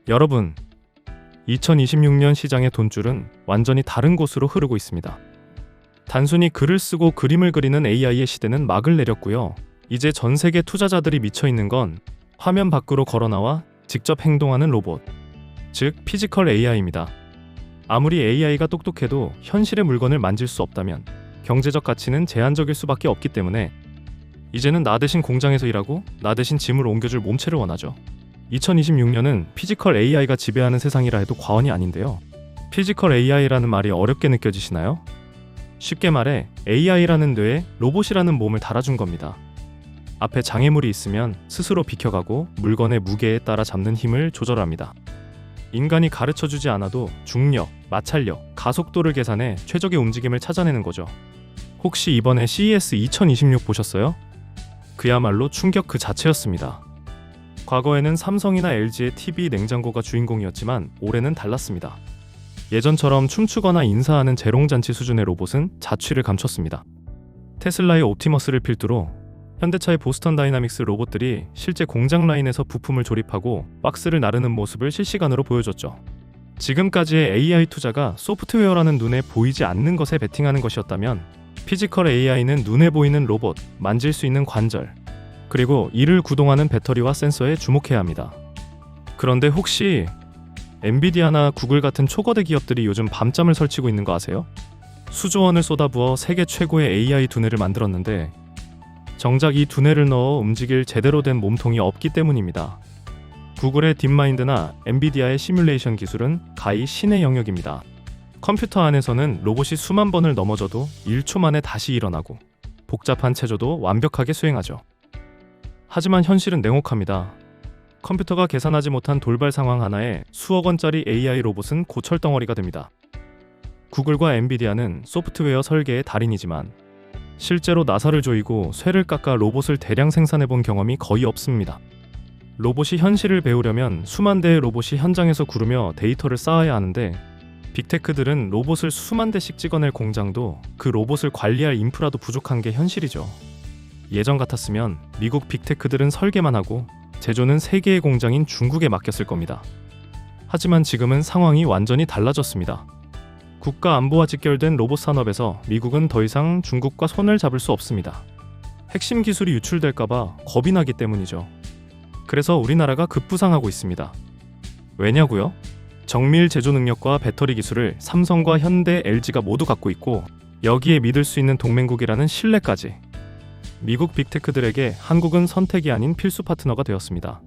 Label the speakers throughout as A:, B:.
A: 여러분, 2026년 시장의 돈줄은 완전히 다른 곳으로 흐르고 있습니다. 단순히 글을 쓰고 그림을 그리는 AI의 시대는 막을 내렸고요. 이제 전 세계 투자자들이 미쳐 있는 건 화면 밖으로 걸어나와 직접 행동하는 로봇, 즉 피지컬 AI입니다. 아무리 AI가 똑똑해도 현실의 물건을 만질 수 없다면 경제적 가치는 제한적일 수밖에 없기 때문에 이제는 나 대신 공장에서 일하고 나 대신 짐을 옮겨줄 몸체를 원하죠. 2026년은 피지컬 AI가 지배하는 세상이라 해도 과언이 아닌데요. 피지컬 AI라는 말이 어렵게 느껴지시나요? 쉽게 말해 AI라는 뇌에 로봇이라는 몸을 달아준 겁니다. 앞에 장애물이 있으면 스스로 비켜가고 물건의 무게에 따라 잡는 힘을 조절합니다. 인간이 가르쳐주지 않아도 중력, 마찰력, 가속도를 계산해 최적의 움직임을 찾아내는 거죠. 혹시 이번에 CES 2026 보셨어요? 그야말로 충격 그 자체였습니다. 과거에는 삼성이나 LG의 TV 냉장고가 주인공이었지만 올해는 달랐습니다. 예전처럼 춤추거나 인사하는 재롱잔치 수준의 로봇은 자취를 감췄습니다. 테슬라의 옵티머스를 필두로 현대차의 보스턴 다이나믹스 로봇들이 실제 공장 라인에서 부품을 조립하고 박스를 나르는 모습을 실시간으로 보여줬죠. 지금까지의 AI 투자가 소프트웨어라는 눈에 보이지 않는 것에 베팅하는 것이었다면 피지컬 AI는 눈에 보이는 로봇, 만질 수 있는 관절, 그리고 이를 구동하는 배터리와 센서에 주목해야 합니다. 그런데 혹시 엔비디아나 구글 같은 초거대 기업들이 요즘 밤잠을 설치고 있는 거 아세요? 수조 원을 쏟아부어 세계 최고의 AI 두뇌를 만들었는데 정작 이 두뇌를 넣어 움직일 제대로 된 몸통이 없기 때문입니다. 구글의 딥마인드나 엔비디아의 시뮬레이션 기술은 가히 신의 영역입니다. 컴퓨터 안에서는 로봇이 수만 번을 넘어져도 1초 만에 다시 일어나고 복잡한 체조도 완벽하게 수행하죠. 하지만 현실은 냉혹합니다. 컴퓨터가 계산하지 못한 돌발 상황 하나에 수억 원짜리 AI 로봇은 고철덩어리가 됩니다. 구글과 엔비디아는 소프트웨어 설계의 달인이지만 실제로 나사를 조이고 쇠를 깎아 로봇을 대량 생산해본 경험이 거의 없습니다. 로봇이 현실을 배우려면 수만 대의 로봇이 현장에서 구르며 데이터를 쌓아야 하는데 빅테크들은 로봇을 수만 대씩 찍어낼 공장도 그 로봇을 관리할 인프라도 부족한 게 현실이죠. 예전 같았으면 미국 빅테크들은 설계만 하고 제조는 세계의 공장인 중국에 맡겼을 겁니다. 하지만 지금은 상황이 완전히 달라졌습니다. 국가 안보와 직결된 로봇 산업에서 미국은 더 이상 중국과 손을 잡을 수 없습니다. 핵심 기술이 유출될까봐 겁이 나기 때문이죠. 그래서 우리나라가 급부상하고 있습니다. 왜냐고요? 정밀 제조 능력과 배터리 기술을 삼성과 현대, LG가 모두 갖고 있고 여기에 믿을 수 있는 동맹국이라는 신뢰까지. 미국 빅테크들에게 한국은 선택이 아닌 필수 파트너가 되었습니다.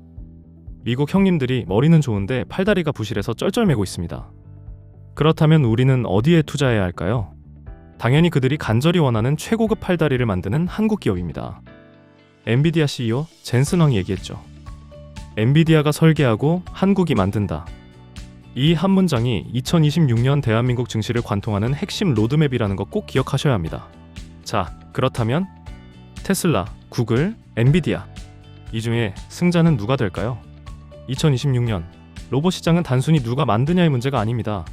A: 미국 형님들이 머리는 좋은데 팔다리가 부실해서 쩔쩔매고 있습니다. 그렇다면 우리는 어디에 투자해야 할까요? 당연히 그들이 간절히 원하는 최고급 팔다리를 만드는 한국 기업입니다. 엔비디아 CEO 젠슨 황이 얘기했죠. 엔비디아가 설계하고 한국이 만든다. 이 한 문장이 2026년 대한민국 증시를 관통하는 핵심 로드맵이라는 거 꼭 기억하셔야 합니다. 자, 그렇다면 테슬라, 구글, 엔비디아 이 중에 승자는 누가 될까요? 2026년 로봇 시장은 단순히 누가 만드냐의 문제가 아닙니다.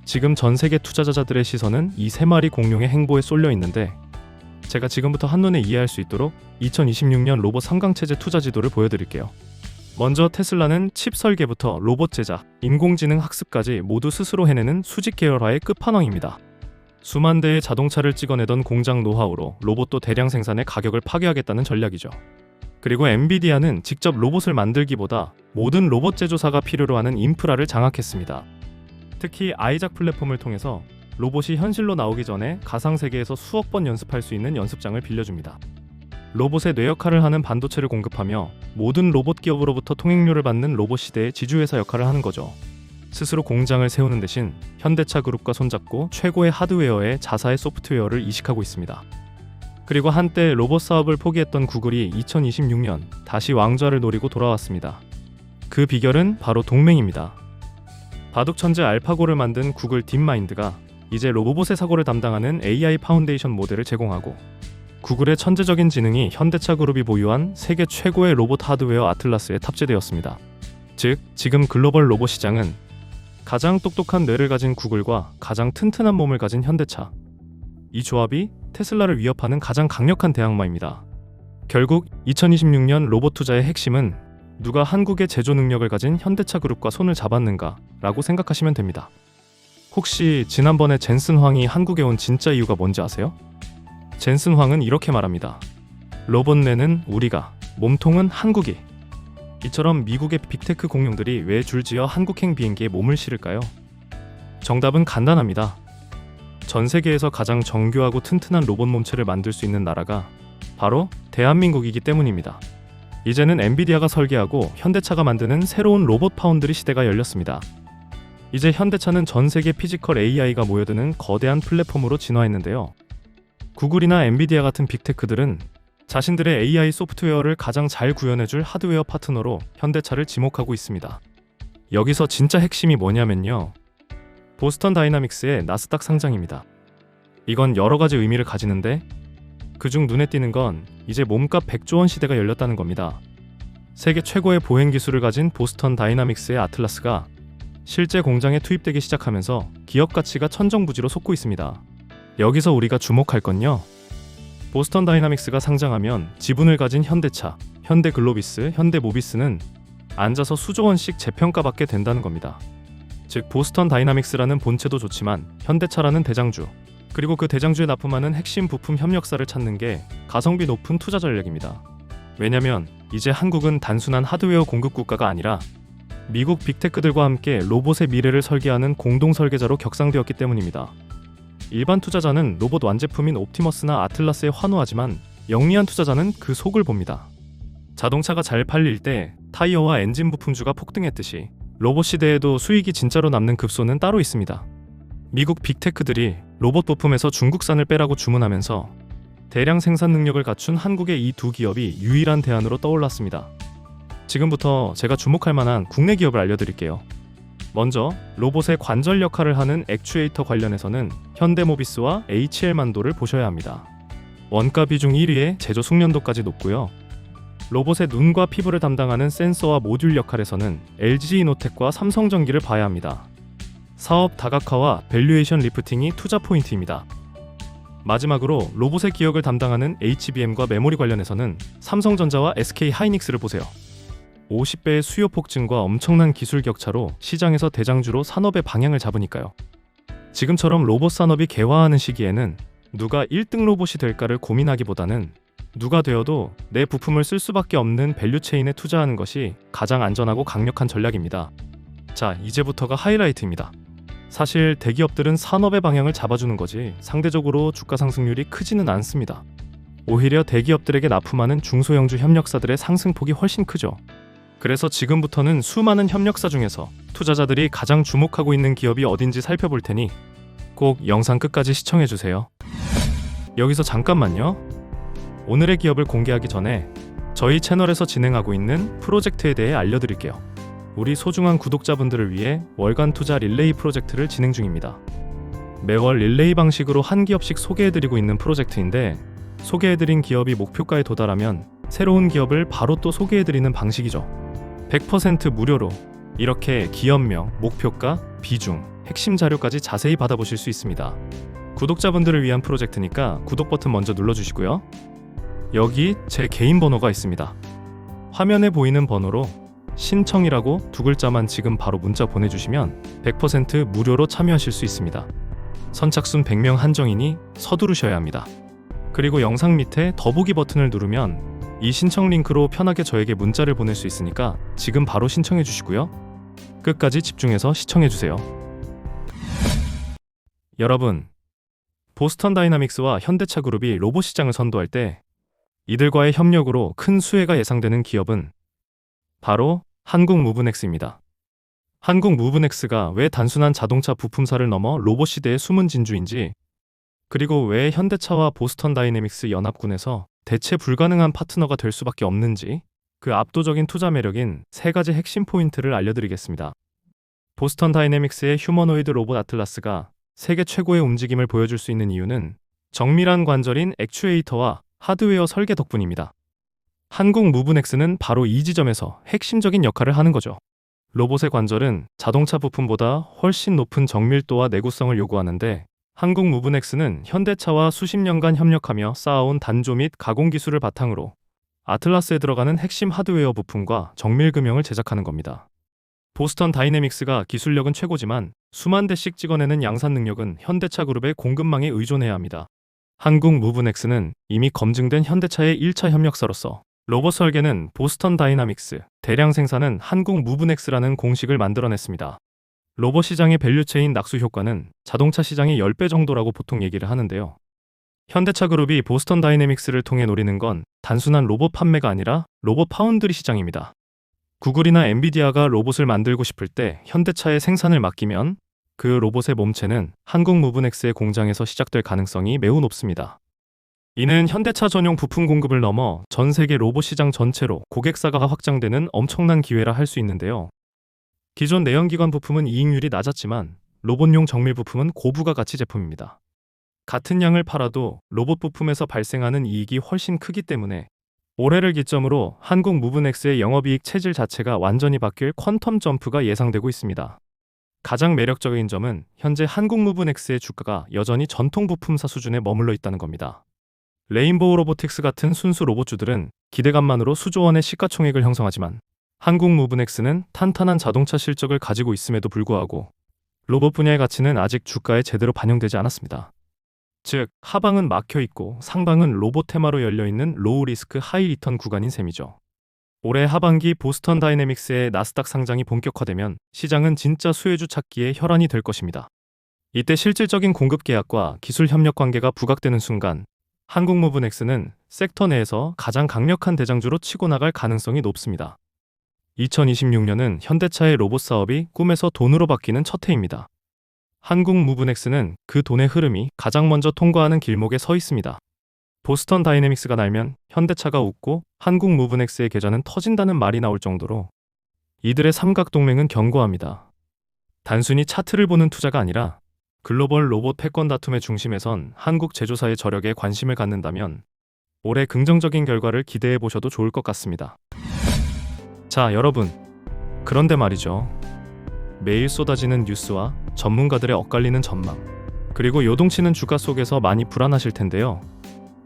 A: 지금 전 세계 투자자들의 시선은 이 세 마리 공룡의 행보에 쏠려 있는데 제가 지금부터 한눈에 이해할 수 있도록 2026년 로봇 삼강체제 투자 지도를 보여드릴게요. 먼저 테슬라는 칩 설계부터 로봇 제작, 인공지능 학습까지 모두 스스로 해내는 수직 계열화의 끝판왕입니다. 수만 대의 자동차를 찍어내던 공장 노하우로 로봇도 대량 생산해 가격을 파괴하겠다는 전략이죠. 그리고 엔비디아는 직접 로봇을 만들기보다 모든 로봇 제조사가 필요로 하는 인프라를 장악했습니다. 특히 아이작 플랫폼을 통해서 로봇이 현실로 나오기 전에 가상세계에서 수억 번 연습할 수 있는 연습장을 빌려줍니다. 로봇의 뇌 역할을 하는 반도체를 공급하며 모든 로봇 기업으로부터 통행료를 받는 로봇 시대의 지주회사 역할을 하는 거죠. 스스로 공장을 세우는 대신 현대차 그룹과 손잡고 최고의 하드웨어에 자사의 소프트웨어를 이식하고 있습니다. 그리고 한때 로봇 사업을 포기했던 구글이 2026년 다시 왕좌를 노리고 돌아왔습니다. 그 비결은 바로 동맹입니다. 바둑 천재 알파고를 만든 구글 딥마인드가 이제 로봇의 사고를 담당하는 AI 파운데이션 모델을 제공하고 구글의 천재적인 지능이 현대차 그룹이 보유한 세계 최고의 로봇 하드웨어 아틀라스에 탑재되었습니다. 즉, 지금 글로벌 로봇 시장은 가장 똑똑한 뇌를 가진 구글과 가장 튼튼한 몸을 가진 현대차, 이 조합이 테슬라를 위협하는 가장 강력한 대항마입니다. 결국 2026년 로봇 투자의 핵심은 누가 한국의 제조 능력을 가진 현대차 그룹과 손을 잡았는가 라고 생각하시면 됩니다. 혹시 지난번에 젠슨 황이 한국에 온 진짜 이유가 뭔지 아세요? 젠슨 황은 이렇게 말합니다. 로봇내는 우리가, 몸통은 한국이. 이처럼 미국의 빅테크 공룡들이 왜 줄지어 한국행 비행기에 몸을 실을까요? 정답은 간단합니다. 전 세계에서 가장 정교하고 튼튼한 로봇 몸체를 만들 수 있는 나라가 바로 대한민국이기 때문입니다. 이제는 엔비디아가 설계하고 현대차가 만드는 새로운 로봇 파운드리 시대가 열렸습니다. 이제 현대차는 전 세계 피지컬 AI가 모여드는 거대한 플랫폼으로 진화했는데요. 구글이나 엔비디아 같은 빅테크들은 자신들의 AI 소프트웨어를 가장 잘 구현해줄 하드웨어 파트너로 현대차를 지목하고 있습니다. 여기서 진짜 핵심이 뭐냐면요. 보스턴 다이나믹스의 나스닥 상장입니다. 이건 여러 가지 의미를 가지는데 그중 눈에 띄는 건 이제 몸값 100조 원 시대가 열렸다는 겁니다. 세계 최고의 보행 기술을 가진 보스턴 다이나믹스의 아틀라스가 실제 공장에 투입되기 시작하면서 기업 가치가 천정부지로 솟고 있습니다. 여기서 우리가 주목할 건요. 보스턴 다이나믹스가 상장하면 지분을 가진 현대차, 현대글로비스, 현대모비스는 앉아서 수조 원씩 재평가받게 된다는 겁니다. 즉 보스턴 다이나믹스라는 본체도 좋지만 현대차라는 대장주, 그리고 그 대장주에 납품하는 핵심 부품 협력사를 찾는 게 가성비 높은 투자 전략입니다. 왜냐면 이제 한국은 단순한 하드웨어 공급 국가가 아니라 미국 빅테크들과 함께 로봇의 미래를 설계하는 공동 설계자로 격상되었기 때문입니다. 일반 투자자는 로봇 완제품인 옵티머스나 아틀라스에 환호하지만 영리한 투자자는 그 속을 봅니다. 자동차가 잘 팔릴 때 타이어와 엔진 부품주가 폭등했듯이 로봇 시대에도 수익이 진짜로 남는 급소는 따로 있습니다. 미국 빅테크들이 로봇 부품에서 중국산을 빼라고 주문하면서 대량 생산 능력을 갖춘 한국의 이 두 기업이 유일한 대안으로 떠올랐습니다. 지금부터 제가 주목할 만한 국내 기업을 알려드릴게요. 먼저 로봇의 관절 역할을 하는 액추에이터 관련해서는 현대모비스와 HL만도를 보셔야 합니다. 원가 비중 1위에 제조 숙련도까지 높고요. 로봇의 눈과 피부를 담당하는 센서와 모듈 역할에서는 LG이노텍과 삼성전기를 봐야 합니다. 사업 다각화와 밸류에이션 리프팅이 투자 포인트입니다. 마지막으로 로봇의 기억을 담당하는 HBM과 메모리 관련해서는 삼성전자와 SK하이닉스를 보세요. 50배의 수요 폭증과 엄청난 기술 격차로 시장에서 대장주로 산업의 방향을 잡으니까요. 지금처럼 로봇 산업이 개화하는 시기에는 누가 1등 로봇이 될까를 고민하기보다는 누가 되어도 내 부품을 쓸 수밖에 없는 밸류체인에 투자하는 것이 가장 안전하고 강력한 전략입니다. 자, 이제부터가 하이라이트입니다. 사실 대기업들은 산업의 방향을 잡아주는 거지 상대적으로 주가 상승률이 크지는 않습니다. 오히려 대기업들에게 납품하는 중소형주 협력사들의 상승폭이 훨씬 크죠. 그래서 지금부터는 수많은 협력사 중에서 투자자들이 가장 주목하고 있는 기업이 어딘지 살펴볼 테니 꼭 영상 끝까지 시청해주세요. 여기서 잠깐만요. 오늘의 기업을 공개하기 전에 저희 채널에서 진행하고 있는 프로젝트에 대해 알려드릴게요. 우리 소중한 구독자분들을 위해 월간 투자 릴레이 프로젝트를 진행 중입니다. 매월 릴레이 방식으로 한 기업씩 소개해드리고 있는 프로젝트인데 소개해드린 기업이 목표가에 도달하면 새로운 기업을 바로 또 소개해드리는 방식이죠. 100% 무료로 이렇게 기업명, 목표가, 비중, 핵심 자료까지 자세히 받아보실 수 있습니다. 구독자분들을 위한 프로젝트니까 구독 버튼 먼저 눌러주시고요. 여기 제 개인 번호가 있습니다. 화면에 보이는 번호로 신청이라고 두 글자만 지금 바로 문자 보내주시면 100% 무료로 참여하실 수 있습니다. 선착순 100명 한정이니 서두르셔야 합니다. 그리고 영상 밑에 더보기 버튼을 누르면 이 신청 링크로 편하게 저에게 문자를 보낼 수 있으니까 지금 바로 신청해 주시고요. 끝까지 집중해서 시청해 주세요. 여러분, 보스턴 다이나믹스와 현대차 그룹이 로봇 시장을 선도할 때 이들과의 협력으로 큰 수혜가 예상되는 기업은 바로 한국무브넥스입니다. 한국무브넥스가 왜 단순한 자동차 부품사를 넘어 로봇 시대의 숨은 진주인지, 그리고 왜 현대차와 보스턴 다이내믹스 연합군에서 대체 불가능한 파트너가 될 수밖에 없는지 그 압도적인 투자 매력인 세 가지 핵심 포인트를 알려드리겠습니다. 보스턴 다이내믹스의 휴머노이드 로봇 아틀라스가 세계 최고의 움직임을 보여줄 수 있는 이유는 정밀한 관절인 액추에이터와 하드웨어 설계 덕분입니다. 한국 무브넥스는 바로 이 지점에서 핵심적인 역할을 하는 거죠. 로봇의 관절은 자동차 부품보다 훨씬 높은 정밀도와 내구성을 요구하는데 한국 무브넥스는 현대차와 수십 년간 협력하며 쌓아온 단조 및 가공 기술을 바탕으로 아틀라스에 들어가는 핵심 하드웨어 부품과 정밀 금형을 제작하는 겁니다. 보스턴 다이내믹스가 기술력은 최고지만 수만 대씩 찍어내는 양산 능력은 현대차 그룹의 공급망에 의존해야 합니다. 한국 무브넥스는 이미 검증된 현대차의 1차 협력사로서 로봇 설계는 보스턴 다이나믹스, 대량 생산은 한국 무브넥스라는 공식을 만들어냈습니다. 로봇 시장의 밸류체인 낙수 효과는 자동차 시장의 10배 정도라고 보통 얘기를 하는데요. 현대차 그룹이 보스턴 다이내믹스를 통해 노리는 건 단순한 로봇 판매가 아니라 로봇 파운드리 시장입니다. 구글이나 엔비디아가 로봇을 만들고 싶을 때 현대차의 생산을 맡기면 그 로봇의 몸체는 한국 무브넥스의 공장에서 시작될 가능성이 매우 높습니다. 이는 현대차 전용 부품 공급을 넘어 전 세계 로봇 시장 전체로 고객사가 확장되는 엄청난 기회라 할 수 있는데요. 기존 내연기관 부품은 이익률이 낮았지만 로봇용 정밀 부품은 고부가가치 제품입니다. 같은 양을 팔아도 로봇 부품에서 발생하는 이익이 훨씬 크기 때문에 올해를 기점으로 한국 무브넥스의 영업이익 체질 자체가 완전히 바뀔 퀀텀 점프가 예상되고 있습니다. 가장 매력적인 점은 현재 한국 무브넥스의 주가가 여전히 전통 부품사 수준에 머물러 있다는 겁니다. 레인보우 로보틱스 같은 순수 로봇주들은 기대감만으로 수조 원의 시가총액을 형성하지만 한국 무브넥스는 탄탄한 자동차 실적을 가지고 있음에도 불구하고 로봇 분야의 가치는 아직 주가에 제대로 반영되지 않았습니다. 즉, 하방은 막혀있고 상방은 로봇 테마로 열려있는 로우 리스크 하이 리턴 구간인 셈이죠. 올해 하반기 보스턴 다이내믹스의 나스닥 상장이 본격화되면 시장은 진짜 수혜주 찾기에 혈안이 될 것입니다. 이때 실질적인 공급 계약과 기술 협력 관계가 부각되는 순간 한국 무브넥스는 섹터 내에서 가장 강력한 대장주로 치고 나갈 가능성이 높습니다. 2026년은 현대차의 로봇 사업이 꿈에서 돈으로 바뀌는 첫 해입니다. 한국 무브넥스는 그 돈의 흐름이 가장 먼저 통과하는 길목에 서 있습니다. 보스턴 다이내믹스가 날면 현대차가 웃고 한국 무브넥스의 계좌는 터진다는 말이 나올 정도로 이들의 삼각동맹은 견고합니다. 단순히 차트를 보는 투자가 아니라 글로벌 로봇 패권 다툼의 중심에선 한국 제조사의 저력에 관심을 갖는다면 올해 긍정적인 결과를 기대해 보셔도 좋을 것 같습니다. 자, 여러분. 그런데 말이죠. 매일 쏟아지는 뉴스와 전문가들의 엇갈리는 전망, 그리고 요동치는 주가 속에서 많이 불안하실 텐데요.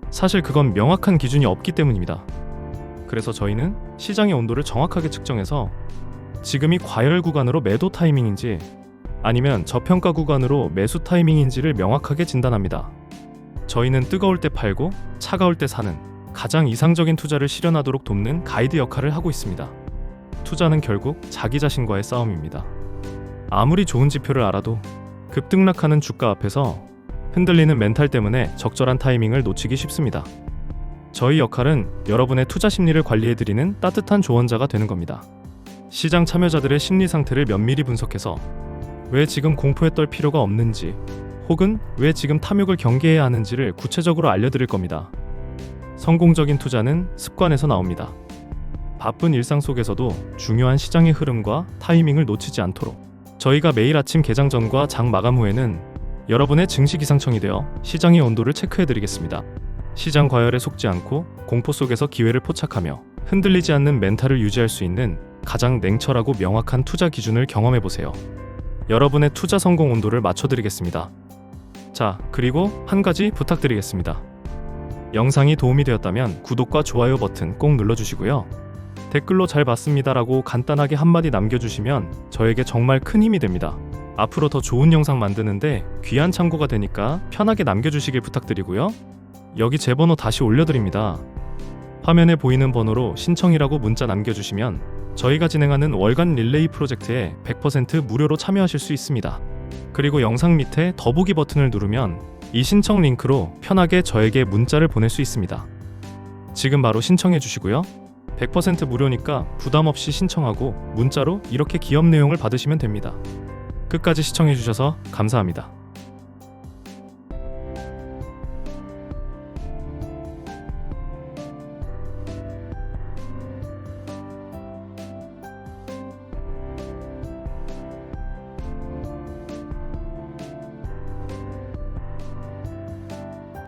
A: 사실 그건 명확한 기준이 없기 때문입니다. 그래서 저희는 시장의 온도를 정확하게 측정해서 지금이 과열 구간으로 매도 타이밍인지 아니면 저평가 구간으로 매수 타이밍인지를 명확하게 진단합니다. 저희는 뜨거울 때 팔고 차가울 때 사는 가장 이상적인 투자를 실현하도록 돕는 가이드 역할을 하고 있습니다. 투자는 결국 자기 자신과의 싸움입니다. 아무리 좋은 지표를 알아도 급등락하는 주가 앞에서 흔들리는 멘탈 때문에 적절한 타이밍을 놓치기 쉽습니다. 저희 역할은 여러분의 투자 심리를 관리해드리는 따뜻한 조언자가 되는 겁니다. 시장 참여자들의 심리 상태를 면밀히 분석해서 왜 지금 공포에 떨 필요가 없는지 혹은 왜 지금 탐욕을 경계해야 하는지를 구체적으로 알려드릴 겁니다. 성공적인 투자는 습관에서 나옵니다. 바쁜 일상 속에서도 중요한 시장의 흐름과 타이밍을 놓치지 않도록 저희가 매일 아침 개장 전과 장 마감 후에는 여러분의 증시 기상청이 되어 시장의 온도를 체크해드리겠습니다. 시장 과열에 속지 않고 공포 속에서 기회를 포착하며 흔들리지 않는 멘탈을 유지할 수 있는 가장 냉철하고 명확한 투자 기준을 경험해보세요. 여러분의 투자 성공 온도를 맞춰드리겠습니다. 자, 그리고 한 가지 부탁드리겠습니다. 영상이 도움이 되었다면 구독과 좋아요 버튼 꼭 눌러주시고요. 댓글로 잘 봤습니다라고 간단하게 한마디 남겨주시면 저에게 정말 큰 힘이 됩니다. 앞으로 더 좋은 영상 만드는데 귀한 참고가 되니까 편하게 남겨주시길 부탁드리고요. 여기 제 번호 다시 올려드립니다. 화면에 보이는 번호로 신청이라고 문자 남겨주시면 저희가 진행하는 월간 릴레이 프로젝트에 100% 무료로 참여하실 수 있습니다. 그리고 영상 밑에 더보기 버튼을 누르면 이 신청 링크로 편하게 저에게 문자를 보낼 수 있습니다. 지금 바로 신청해 주시고요. 100% 무료니까 부담 없이 신청하고 문자로 이렇게 기업 내용을 받으시면 됩니다. 끝까지 시청해 주셔서 감사합니다.